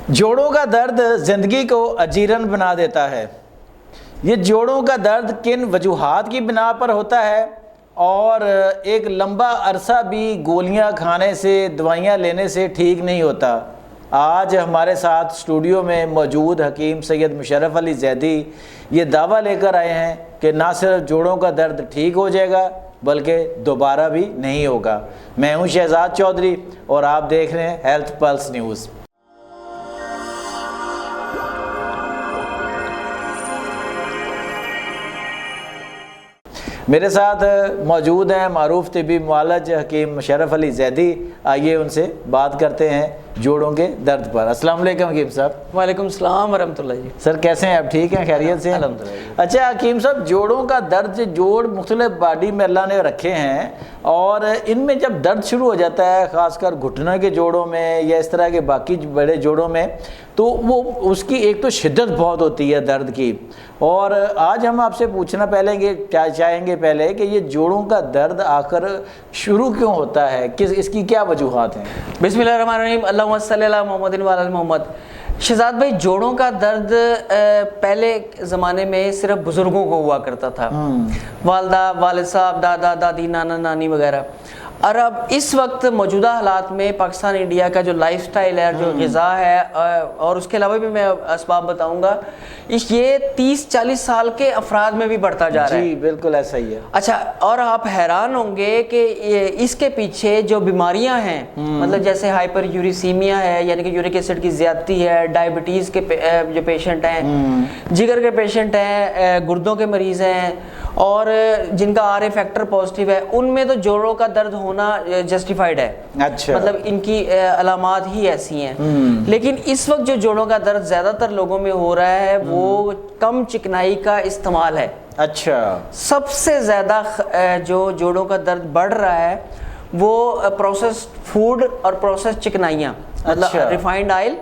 جوڑوں کا درد زندگی کو اجیرن بنا دیتا ہے۔ یہ جوڑوں کا درد کن وجوہات کی بنا پر ہوتا ہے اور ایک لمبا عرصہ بھی گولیاں کھانے سے دوائیاں لینے سے ٹھیک نہیں ہوتا۔ آج ہمارے ساتھ اسٹوڈیو میں موجود حکیم سید مشرف علی زیدی یہ دعویٰ لے کر آئے ہیں کہ نہ صرف جوڑوں کا درد ٹھیک ہو جائے گا بلکہ دوبارہ بھی نہیں ہوگا۔ میں ہوں شہزاد چودھری اور آپ دیکھ رہے ہیں ہیلتھ پلس نیوز۔ میرے ساتھ موجود ہیں معروف طبی معالج حکیم مشرف علی زیدی۔ آئیے ان سے بات کرتے ہیں جوڑوں کے درد پر۔ السلام علیکم حکیم صاحب۔ وعلیکم السلام ورحمۃ اللہ جی۔ سر کیسے ہیں آپ؟ ٹھیک ہیں؟ خیریت سے؟ الحمدللہ۔ اچھا حکیم صاحب، جوڑوں کا درد، جوڑ مختلف باڈی میں اللہ نے رکھے ہیں اور ان میں جب درد شروع ہو جاتا ہے، خاص کر گھٹنے کے جوڑوں میں یا اس طرح کے باقی بڑے جوڑوں میں، تو وہ اس کی ایک تو شدت بہت ہوتی ہے درد کی، اور آج ہم آپ سے پوچھنا چاہیں گے پہلے کہ یہ جوڑوں کا درد آخر شروع کیوں ہوتا ہے، اس کی کیا وجوہات ہیں؟ بسم اللہ الرحمن الرحیم، اللہم صلی علی محمد و علی محمد۔ شہزاد بھائی، جوڑوں کا درد پہلے زمانے میں صرف بزرگوں کو ہوا کرتا تھا، والدہ، والد صاحب، دادا دادی، نانا نانی وغیرہ، اور اب اس وقت موجودہ حالات میں پاکستان انڈیا کا جو لائف سٹائل ہے، جو غذا ہے، اور اس کے علاوہ بھی میں اسباب بتاؤں گا، یہ 30-40 سال کے افراد میں بھی بڑھتا جا رہا ہے۔ جی بالکل ایسا ہی ہے۔ اچھا، اور آپ حیران ہوں گے کہ اس کے پیچھے جو بیماریاں ہیں، مطلب جیسے ہائپر یوریسیمیا ہے، یعنی کہ یورک ایسڈ کی زیادتی ہے، ڈائبٹیز کے جو پیشنٹ ہیں، جگر کے پیشنٹ ہیں، گردوں کے مریض ہیں، اور جن کا آر اے فیکٹر پازیٹیو ہے، ان میں تو جوڑوں کا درد ہونا جسٹیفائڈ ہے۔ اچھا، مطلب ان کی علامات ہی ایسی ہیں۔ لیکن اس وقت جو جوڑوں کا درد زیادہ تر لوگوں میں ہو رہا ہے وہ کم چکنائی کا استعمال ہے۔ اچھا، سب سے زیادہ جو جوڑوں کا درد بڑھ رہا ہے وہ پروسیسڈ فوڈ اور پروسیسڈ چکنائیاں، مطلب ریفائنڈ آئل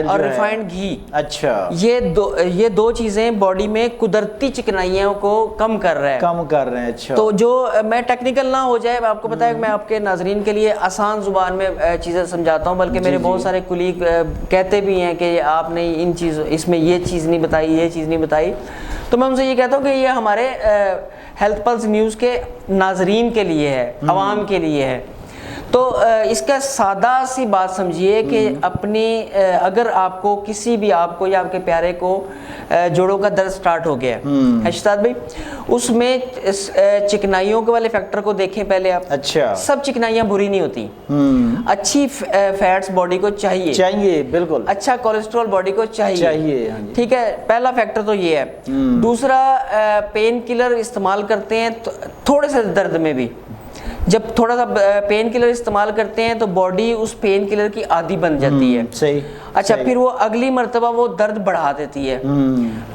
اور ریفائنڈ گھی۔ اچھا، یہ دو چیزیں باڈی میں قدرتی چکنائیوں کو کم کر رہے ہیں۔ اچھا، تو جو میں ٹیکنیکل نہ ہو جائے، آپ کو پتا ہے کہ میں آپ کے ناظرین کے لیے آسان زبان میں چیزیں سمجھاتا ہوں، بلکہ میرے بہت سارے کولیگ کہتے بھی ہیں کہ آپ نے اس میں یہ چیز نہیں بتائی، یہ چیز نہیں بتائی، تو میں ان سے یہ کہتا ہوں کہ یہ ہمارے ہیلتھ پلس نیوز کے ناظرین کے لیے ہے، عوام کے لیے ہے۔ تو اس کا سادہ سی بات سمجھیے کہ اگر آپ کو کسی بھی، آپ کو یا آپ کے پیارے کو جوڑوں کا درد سٹارٹ ہو گیا ہے شہزاد بھائی، اس میں چکنائیوں کے والے فیکٹر کو دیکھیں پہلے آپ۔ اچھا، سب چکنائیاں بری نہیں ہوتی، اچھی فیٹس باڈی کو چاہیے، بالکل اچھا کولیسٹرول باڈی کو چاہیے، ٹھیک ہے، پہلا فیکٹر تو یہ ہے۔ دوسرا، پین کلر استعمال کرتے ہیں تھوڑے سے درد میں بھی، جب تھوڑا سا پین کلر استعمال کرتے ہیں تو باڈی اس پین کلر کی عادی بن جاتی ہے۔ صحیح۔ اچھا، پھر وہ اگلی مرتبہ وہ درد بڑھا دیتی ہے،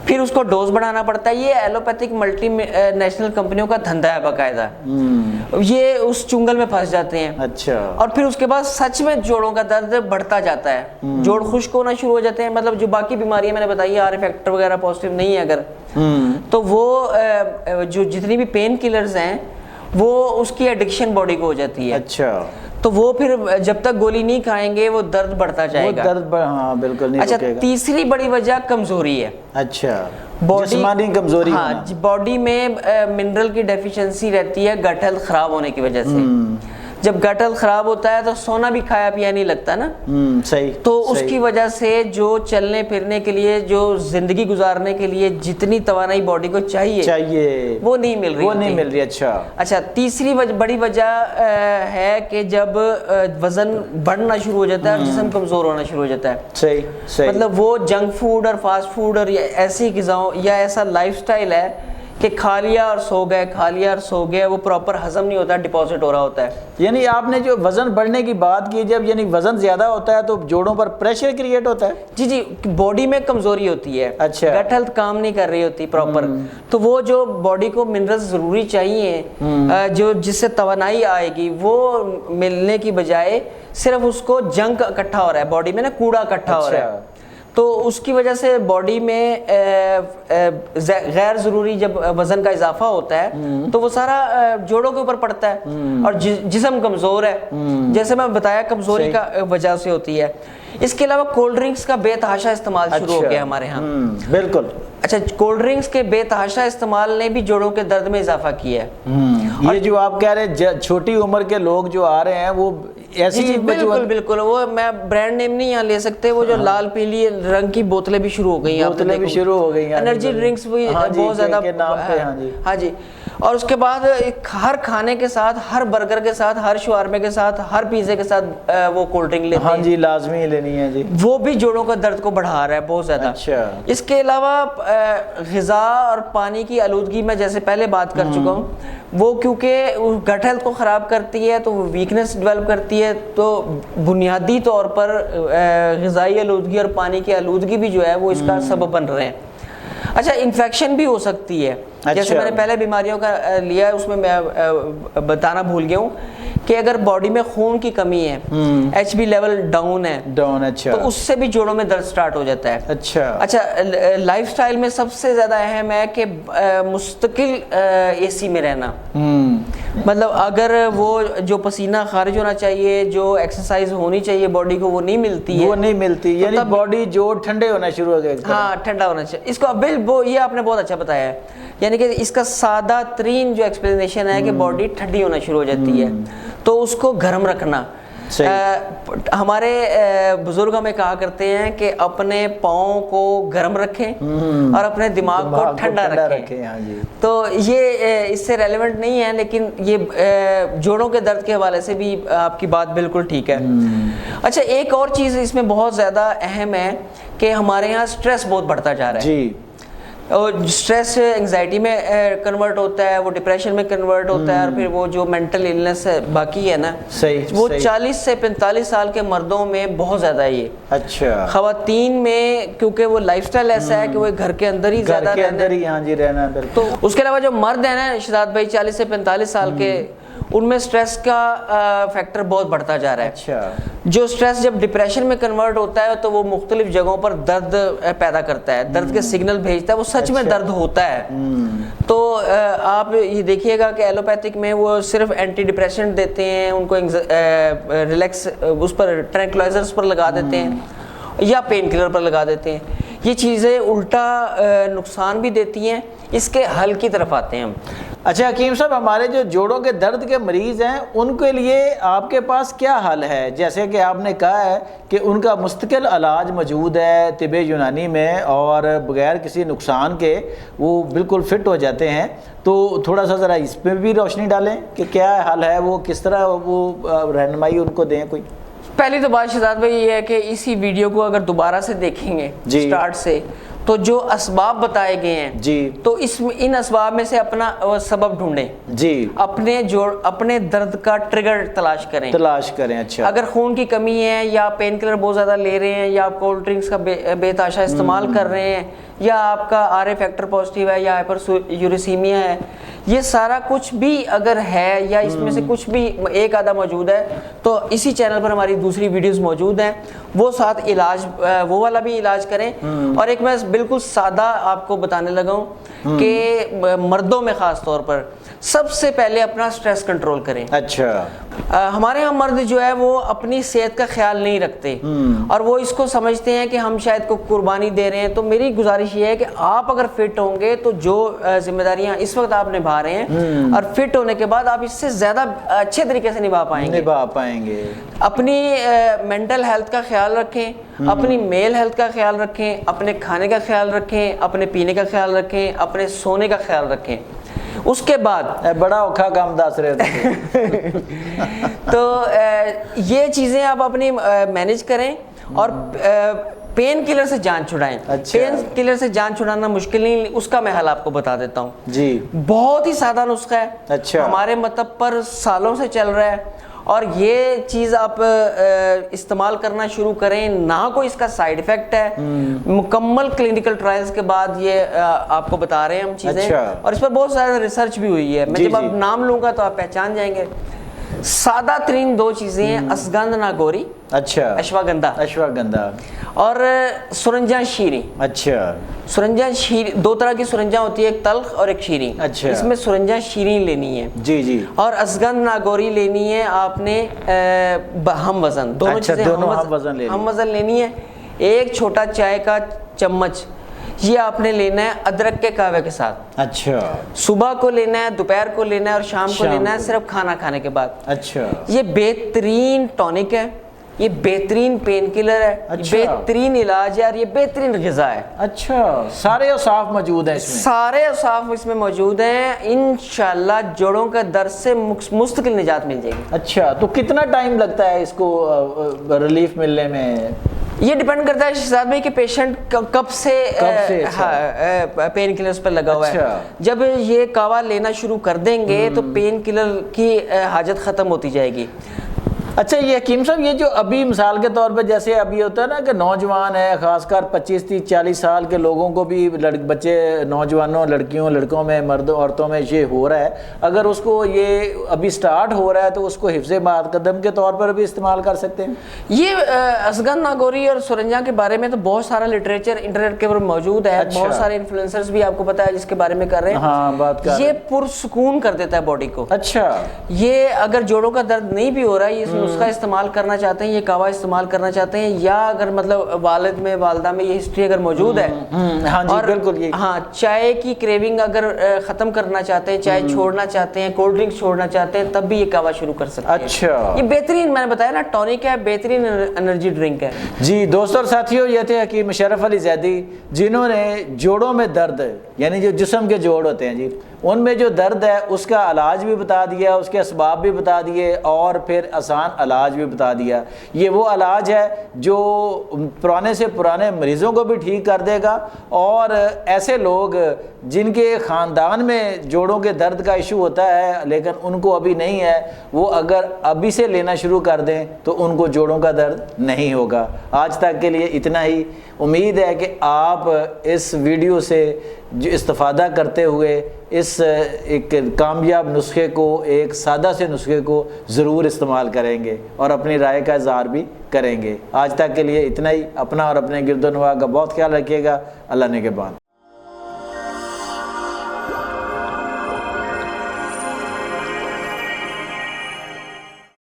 پھر اس کو ڈوز بڑھانا پڑتا ہے۔ یہ ایلوپیتھک ملٹی نیشنل کمپنیوں کا دھندا ہے باقاعدہ، یہ اس چنگل میں پھنس جاتے ہیں۔ اچھا، اور پھر اس کے بعد سچ میں جوڑوں کا درد بڑھتا جاتا ہے، جوڑ خشک ہونا شروع ہو جاتے ہیں، مطلب جو باقی بیماریاں میں نے بتائی، آر اے فیکٹر وغیرہ پازیٹیو نہیں ہے اگر، تو وہ جو جتنی بھی پین کلرز ہیں وہ اس کی ایڈکشن باڈی کو ہو جاتی ہے۔ اچھا، تو وہ پھر جب تک گولی نہیں کھائیں گے وہ درد بڑھتا جائے گا، ہاں بالکل نہیں اچھا، رکے گا۔ تیسری بڑی وجہ کمزوری ہے۔ اچھا، جسمانی کمزوری، ہاں، باڈی میں منرل کی ڈیفیشنسی رہتی ہے گٹ ہیلتھ خراب ہونے کی وجہ سے۔ جب گٹ ہیلتھ خراب ہوتا ہے تو سونا بھی کھایا پیا نہیں لگتا نا، صحیح، تو اس کی وجہ سے جو چلنے پھرنے کے لیے، جو زندگی گزارنے کے لیے جتنی توانائی باڈی کو چاہیے وہ نہیں مل رہی۔ اچھا، تیسری بڑی وجہ ہے کہ جب وزن بڑھنا شروع ہو جاتا ہے اور جسم کمزور ہونا شروع ہو جاتا ہے۔ صحیح، مطلب وہ جنک فوڈ اور فاسٹ فوڈ اور ایسی غذاؤں یا ایسا لائف سٹائل ہے کہ کھا لیا اور سو گئے، وہ پراپر ہضم نہیں ہوتا، ڈپازٹ ہو رہا ہوتا ہے۔ یعنی آپ نے جو وزن بڑھنے کی بات کی، جب یعنی وزن زیادہ ہوتا ہے تو جوڑوں پر پریشر کریٹ ہوتا ہے؟ جی، باڈی میں کمزوری ہوتی ہے، اچھا، گٹ ہیلتھ کام نہیں کر رہی ہوتی پراپر، تو وہ جو باڈی کو منرلز ضروری چاہیے، جس سے توانائی آئے گی، وہ ملنے کی بجائے صرف اس کو جنک اکٹھا ہو رہا ہے باڈی میں نا، کوڑا اکٹھا ہو رہا ہے، تو اس کی وجہ سے باڈی میں غیر ضروری جب وزن کا اضافہ ہوتا ہے تو وہ سارا جوڑوں کے اوپر پڑتا ہے اور جسم کمزور ہے، جیسے میں بتایا کمزوری کا وجہ سے ہوتی ہے۔ اس کے علاوہ کولڈ ڈرنکس کا بے تحاشا استعمال شروع ہو گیا ہمارے ہاں. بالکل. اچھا کولڈ ڈرنکس کے بے تحاشا استعمال نے بھی جوڑوں کے درد میں اضافہ کیا ہے. یہ جو آپ کہہ رہے ہیں چھوٹی عمر کے لوگ جو آ رہے ہیں وہ ایسی بالکل وہ میں برانڈ نیم نہیں یہاں لے سکتے, وہ جو لال پیلی رنگ کی بوتلیں بھی شروع ہو گئی ہیں, بوتلیں بھی شروع ہو گئی ہیں, انرجی ڈرنکس بھی بہت زیادہ. ہاں جی. اور اس کے بعد ہر کھانے کے ساتھ, ہر برگر کے ساتھ, ہر شاورمے کے ساتھ, ہر پیزے کے ساتھ وہ کولڈ ڈرنک لیتے ہیں. ہاں جی لازمی لینی ہے جی. وہ بھی جوڑوں کا درد کو بڑھا رہا ہے بہت زیادہ. اچھا. اس کے علاوہ غذا اور پانی کی آلودگی میں جیسے پہلے بات کر چکا ہوں, وہ کیونکہ گٹ ہیلتھ کو خراب کرتی ہے تو وہ ویکنس ڈیولپ کرتی ہے, تو بنیادی طور پر غذائی آلودگی اور پانی کی آلودگی بھی جو ہے وہ اس کا سبب بن رہے ہیں. اچھا انفیکشن بھی ہو سکتی ہے, جیسے میں نے پہلے بیماریوں کا لیا ہے اس میں بتانا بھول گیا ہوں کہ اگر باڈی میں خون کی کمی ہے, ایچ بی لیول ڈاؤن ہے, اچھا, تو اس سے بھی جوڑوں میں درد سٹارٹ ہو جاتا ہے. اچھا لائف سٹائل میں سب سے زیادہ اہم ہے کہ مستقل اے سی میں رہنا. مطلب اگر وہ جو پسینہ خارج ہونا چاہیے, جو ایکسرسائز ہونی چاہیے باڈی کو, وہ نہیں ملتی, یعنی باڈی جو ٹھنڈے ہونا شروع ہو گئے. ہاں ٹھنڈا ہونا چاہیے. اس کو یہ آپ نے بہت اچھا بتایا ہے, یعنی کہ اس کا سادہ ترین جو ایکسپلینیشن ہے کہ باڈی ٹھنڈی ہونا شروع ہو جاتی ہے, تو اس کو گرم رکھنا. ہمارے بزرگ ہمیں کہا کرتے ہیں کہ اپنے پاؤں کو گرم رکھیں اور اپنے دماغ کو ٹھنڈا رکھیں. تو یہ اس سے ریلیونٹ نہیں ہے, لیکن یہ جوڑوں کے درد کے حوالے سے بھی آپ کی بات بالکل ٹھیک ہے. اچھا ایک اور چیز اس میں بہت زیادہ اہم ہے کہ ہمارے یہاں سٹریس بہت بڑھتا جا رہا ہے. اور سٹریس انگزائٹی میں کنورٹ ہوتا ہے, وہ ڈپریشن میں کنورٹ ہوتا ہے, اور پھر وہ جو مینٹل النس ہے باقی ہے نا, وہ 40 سے 45 سال کے مردوں میں بہت زیادہ ہے یہ. اچھا. خواتین میں کیونکہ وہ لائف سٹائل ایسا ہے کہ وہ گھر کے اندر ہی زیادہ رہنا. تو اس کے علاوہ جو مرد ہیں نا شہزاد بھائی 40 سے 45 سال کے, ان میں سٹریس کا فیکٹر بہت بڑھتا جا رہا ہے. اچھا. جو سٹریس جب ڈپریشن میں کنورٹ ہوتا ہے تو وہ مختلف جگہوں پر درد پیدا کرتا ہے, درد کے سگنل بھیجتا ہے, وہ سچ میں درد ہوتا ہے. تو آپ یہ دیکھیے گا کہ ایلوپیتھک میں وہ صرف اینٹی ڈپریشنٹ دیتے ہیں, ان کو ریلیکس اس پر ٹرینکلائزرز پر لگا دیتے ہیں یا پین کلر پر لگا دیتے ہیں. یہ چیزیں الٹا نقصان بھی دیتی ہیں. اس کے حل کی طرف آتے ہیں ہم. اچھا حکیم صاحب, ہمارے جو جوڑوں کے درد کے مریض ہیں ان کے لیے آپ کے پاس کیا حل ہے؟ جیسے کہ آپ نے کہا ہے کہ ان کا مستقل علاج موجود ہے طب یونانی میں, اور بغیر کسی نقصان کے وہ بالکل فٹ ہو جاتے ہیں. تو تھوڑا سا ذرا اس پہ بھی روشنی ڈالیں کہ کیا حل ہے, وہ کس طرح وہ رہنمائی ان کو دیں کوئی. پہلی تو بات شہزاد بھائی یہ ہے کہ اسی ویڈیو کو اگر دوبارہ سے دیکھیں گے سٹارٹ سے, تو جو اسباب بتائے گئے ہیں تو ان اسباب میں سے اپنا سبب ڈھونڈیں. اپنے درد کا ٹریگر تلاش کریں. اچھا. اگر خون کی کمی ہے, یا پین کلر بہت زیادہ لے رہے ہیں, یا آپ کولڈ ڈرنکس کا بے تحاشا استعمال کر رہے ہیں, یا آپ کا آر اے فیکٹر پازیٹیو ہے, یا ہائپر یوریسیمیا ہے, یہ سارا کچھ بھی اگر ہے یا اس میں سے کچھ بھی ایک آدھا موجود ہے, تو اسی چینل پر ہماری دوسری ویڈیوز موجود ہیں, وہ ساتھ علاج وہ والا بھی علاج کریں. اور ایک میں بالکل سادہ آپ کو بتانے لگا ہوں کہ مردوں میں خاص طور پر سب سے پہلے اپنا سٹریس کنٹرول کریں. اچھا. ہمارے ہاں مرد جو ہے وہ اپنی صحت کا خیال نہیں رکھتے, اور وہ اس کو سمجھتے ہیں کہ ہم شاید کو قربانی دے رہے ہیں. تو میری گزارش یہ ہے کہ آپ اگر فٹ ہوں گے تو جو ذمہ داریاں اس وقت آپ نبھا رہے ہیں, اور فٹ ہونے کے بعد آپ اس سے زیادہ اچھے طریقے سے نبھا پائیں گے. اپنی مینٹل ہیلتھ کا خیال رکھیں, اپنی میل ہیلتھ کا خیال رکھیں, اپنے کھانے کا خیال رکھیں, اپنے پینے کا خیال رکھیں, اپنے سونے کا خیال رکھیں. اس کے بعد بڑا اوکھا کام دس رہے تھے. تو یہ چیزیں آپ اپنی مینیج کریں, اور پین کلر سے جان چھڑائیں. پین کلر سے جان چھڑانا مشکل نہیں, اس کا میں حل آپ کو بتا دیتا ہوں. بہت ہی سادہ نسخہ ہے, ہمارے مطلب پر سالوں سے چل رہا ہے, اور یہ چیز آپ استعمال کرنا شروع کریں, نہ کوئی اس کا سائیڈ افیکٹ ہے. مکمل کلینکل ٹرائلز کے بعد یہ آپ کو بتا رہے ہیں ہم چیزیں, اور اس پر بہت زیادہ ریسرچ بھی ہوئی ہے. میں جب آپ نام لوں گا تو آپ پہچان جائیں گے. سادہ ترین دو چیزیں ہیں, اسگندھ ناگوری, اچھا, اشواگندھا, اور سرنجاں شیریں. اچھا. سرنجاں شیریں دو طرح کی سرنجاں ہوتی ہے, ایک تلخ اور ایک شیریں. اچھا. اس میں سرنجاں شیریں لینی ہے. جی جی. اور ازگند ناگوری لینی ہے آپ نے ہم وزن, دونوں چیزیں ہم وزن لینی ہے. ایک چھوٹا چائے کا چمچ یہ آپ نے لینا ہے ادرک کے قہوے کے ساتھ. اچھا. صبح کو لینا ہے, دوپہر کو لینا ہے اور شام کو لینا ہے صرف کھانا کھانے کے بعد. اچھا. یہ بہترین ٹونک ہے, یہ بہترین پین کلر ہے, بہترین علاج ہے اور یہ بہترین غذا ہے. اچھا, سارے اوصاف موجود ہیں اس میں؟ سارے اوصاف اس میں موجود ہیں. انشاءاللہ جوڑوں کا درد سے مستقل نجات مل جائے گی. اچھا, تو کتنا ٹائم لگتا ہے اس کو ریلیف ملنے میں؟ یہ ڈیپینڈ کرتا ہے شہزاد بھائی کہ پیشنٹ کب سے پین کلرز پر لگا ہوا ہے. جب یہ کعوہ لینا شروع کر دیں گے تو پین کلر کی حاجت ختم ہوتی جائے گی. اچھا یہ حکیم صاحب, یہ جو ابھی مثال کے طور پہ جیسے ابھی ہوتا ہے نا کہ نوجوان ہے, خاص کر 25 30 40 سال کے لوگوں کو بھی, بچے نوجوانوں, لڑکیوں لڑکوں میں, مردوں عورتوں میں یہ ہو رہا ہے, اگر اس کو یہ ابھی سٹارٹ ہو رہا ہے تو اس کو حفظ مقدم کے طور پر بھی استعمال کر سکتے ہیں؟ یہ ازگند ناگوری اور سرنجاں کے بارے میں تو بہت سارا لٹریچر انٹرنیٹ کے اوپر موجود ہے. بہت سارے انفلوئنسرز بھی آپ کو پتا ہے جس کے بارے میں کر رہے ہیں. ہاں, بات کر. یہ پرسکون کر دیتا ہے باڈی کو. اچھا. یہ اگر جوڑوں کا درد نہیں بھی ہو رہا ہے, یہ نسخہ استعمال کرنا چاہتے ہیں, یہ کعوہ استعمال کرنا چاہتے ہیں, یا اگر مطلب والد میں والدہ میں یہ ہسٹری اگر موجود ہے, ہاں جی بالکل, یہ ہاں, چائے کی کریونگ اگر ختم کرنا چاہتے ہیں, چائے چھوڑنا چاہتے ہیں, کولڈ ڈرنک چھوڑنا چاہتے ہیں, تب بھی یہ کعوہ شروع کر سکتے ہیں. اچھا. یہ بہترین, میں نے بتایا نا, ٹونک ہے, بہترین انرجی ڈرنک ہے. جی دوستوں اور ساتھیوں, یہ تھے حکیم مشرف علی زیدی, جنہوں نے جوڑوں میں درد یعنی جو جسم کے جوڑ ہوتے ہیں جی, ان میں جو درد ہے اس کا علاج بھی بتا دیا, اس کے اسباب بھی بتا دیے, اور پھر آسان علاج بھی بتا دیا. یہ وہ علاج ہے جو پرانے سے پرانے مریضوں کو بھی ٹھیک کر دے گا, اور ایسے لوگ جن کے خاندان میں جوڑوں کے درد کا ایشو ہوتا ہے لیکن ان کو ابھی نہیں ہے, وہ اگر ابھی سے لینا شروع کر دیں تو ان کو جوڑوں کا درد نہیں ہوگا. آج تک کے لیے اتنا ہی. امید ہے کہ آپ اس ویڈیو سے جو استفادہ کرتے ہوئے اس ایک کامیاب نسخے کو, ایک سادہ سے نسخے کو ضرور استعمال کریں گے اور اپنی رائے کا اظہار بھی کریں گے. آج تک کے لیے اتنا ہی. اپنا اور اپنے گرد و نواح کا بہت خیال رکھیے گا. اللہ نگہبان.